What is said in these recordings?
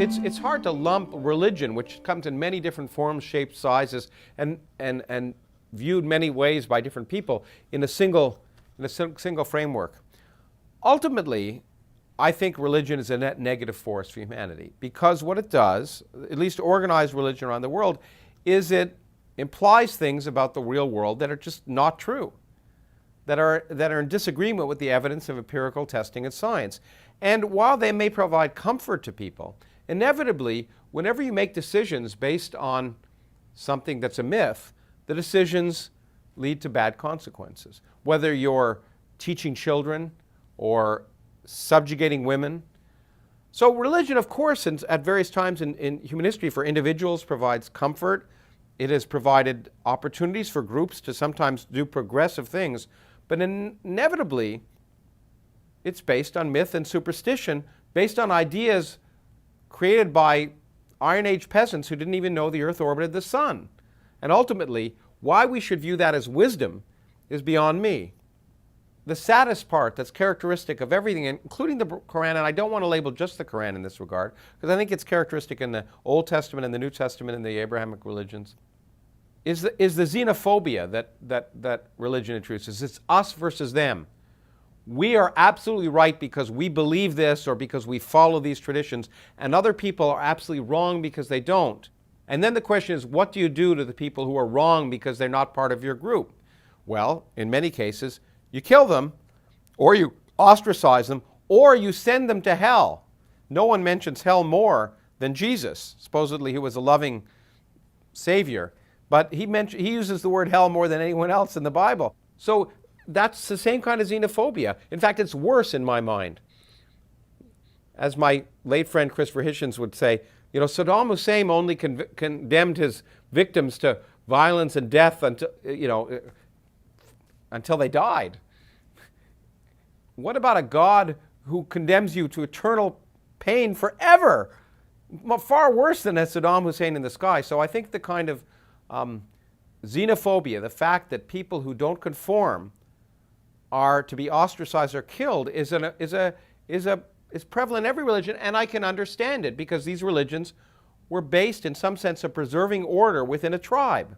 it's hard to lump religion, which comes in many different forms, shapes, sizes, and viewed many ways by different people, in a single framework. Ultimately, I think religion is a net negative force for humanity, because what it does, at least organized religion around the world, is it implies things about the real world that are just not true, that are in disagreement with the evidence of empirical testing and science. And while they may provide comfort to people, inevitably, whenever you make decisions based on something that's a myth, the decisions lead to bad consequences. Whether you're teaching children or subjugating women. So religion, of course, at various times in human history for individuals provides comfort. It has provided opportunities for groups to sometimes do progressive things, but inevitably it's based on myth and superstition, based on ideas created by Iron Age peasants who didn't even know the Earth orbited the sun. And ultimately, why we should view that as wisdom is beyond me. The saddest part that's characteristic of everything, including the Quran, and I don't want to label just the Quran in this regard, because I think it's characteristic in the Old Testament and the New Testament and the Abrahamic religions, is the xenophobia that religion introduces. It's us versus them. We are absolutely right because we believe this or because we follow these traditions, and other people are absolutely wrong because they don't. And then the question is, what do you do to the people who are wrong because they're not part of your group? Well, in many cases, you kill them, or you ostracize them, or you send them to hell. No one mentions hell more than Jesus. Supposedly he was a loving Savior, but he uses the word hell more than anyone else in the Bible. So that's the same kind of xenophobia. In fact, it's worse in my mind. As my late friend Christopher Hitchens would say, Saddam Hussein only condemned his victims to violence and death until they died. What about a God who condemns you to eternal pain forever? Far worse than a Saddam Hussein in the sky. So I think the kind of xenophobia, the fact that people who don't conform are to be ostracized or killed, is prevalent in every religion, and I can understand it because these religions were based in some sense of preserving order within a tribe.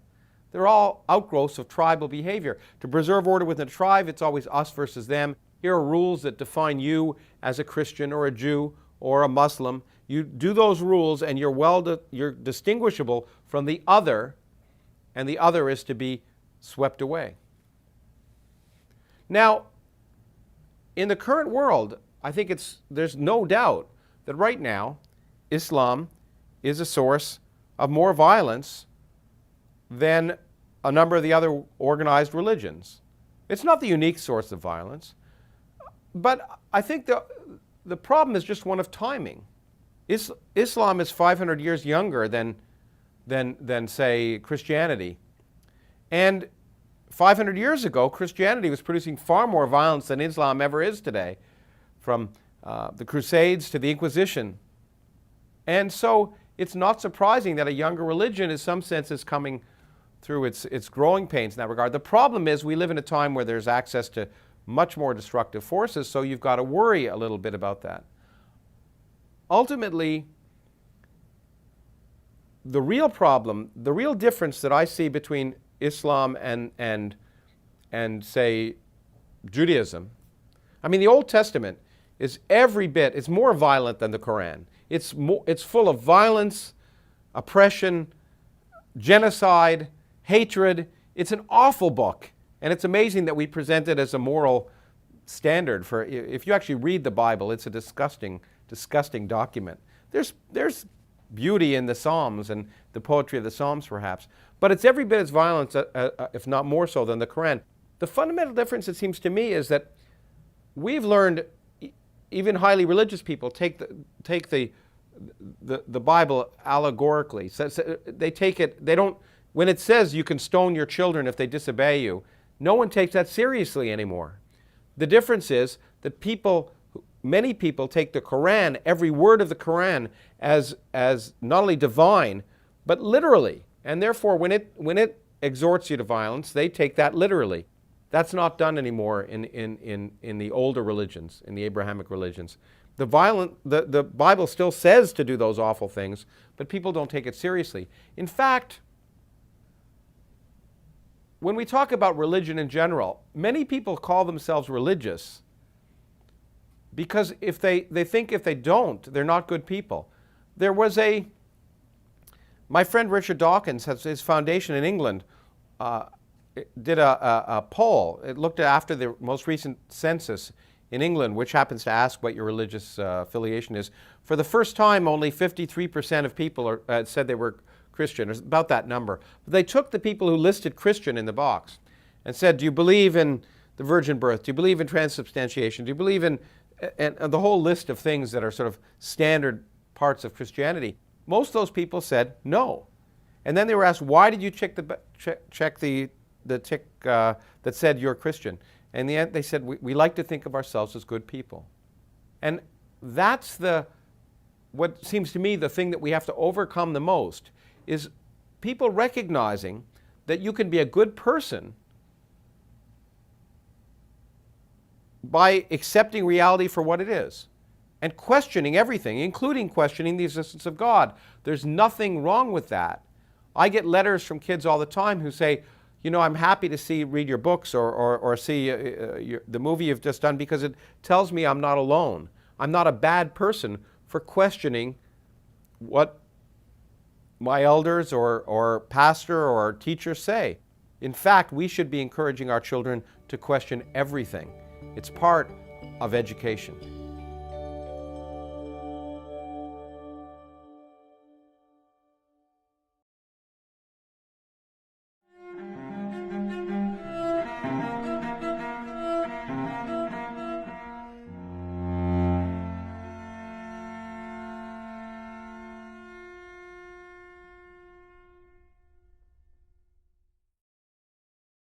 They're all outgrowths of tribal behavior. To preserve order within a tribe, it's always us versus them. Here are rules that define you as a Christian or a Jew or a Muslim. You do those rules and you're distinguishable from the other, and the other is to be swept away. Now, in the current world, I think there's no doubt that right now, Islam is a source of more violence than a number of the other organized religions. It's not the unique source of violence, but I think the problem is just one of timing. Islam is 500 years younger than say, Christianity. And 500 years ago, Christianity was producing far more violence than Islam ever is today, from the Crusades to the Inquisition. And so it's not surprising that a younger religion in some sense is coming through its growing pains in that regard. The problem is we live in a time where there's access to much more destructive forces, so you've got to worry a little bit about that. Ultimately, the real problem, the real difference that I see between Islam and say, Judaism, I mean, the Old Testament is it's more violent than the Quran. It's full of violence, oppression, genocide, hatred. It's an awful book. And it's amazing that we present it as a moral standard for, if you actually read the Bible, it's a disgusting, disgusting document. There's beauty in the Psalms and the poetry of the Psalms perhaps, but it's every bit as violent, if not more so, than the Quran. The fundamental difference, it seems to me, is that we've learned, even highly religious people take the Bible allegorically. So they take it, they don't, when it says you can stone your children if they disobey you, no one takes that seriously anymore. The difference is that many people take the Quran, every word of the Quran, as not only divine, but literally. And therefore, when it exhorts you to violence, they take that literally. That's not done anymore in the older religions, in the Abrahamic religions. The Bible still says to do those awful things, but people don't take it seriously. In fact, when we talk about religion in general, many people call themselves religious because if they think if they don't, they're not good people. My friend Richard Dawkins has his foundation in England did a poll. It looked after the most recent census in England, which happens to ask what your religious affiliation is. For the first time, only 53% of people said they were Christian, or about that number. But they took the people who listed Christian in the box and said, do you believe in the virgin birth? Do you believe in transubstantiation? Do you believe in and the whole list of things that are sort of standard parts of Christianity? Most of those people said no. And then they were asked, why did you check the tick that said you're Christian? And in the end, they said, we like to think of ourselves as good people. And that's what seems to me the thing that we have to overcome the most, is people recognizing that you can be a good person by accepting reality for what it is and questioning everything, including questioning the existence of God. There's nothing wrong with that. I get letters from kids all the time who say, you know, I'm happy to read your books or see the movie you've just done because it tells me I'm not alone. I'm not a bad person for questioning what my elders or pastor or teacher say. In fact, we should be encouraging our children to question everything. It's part of education.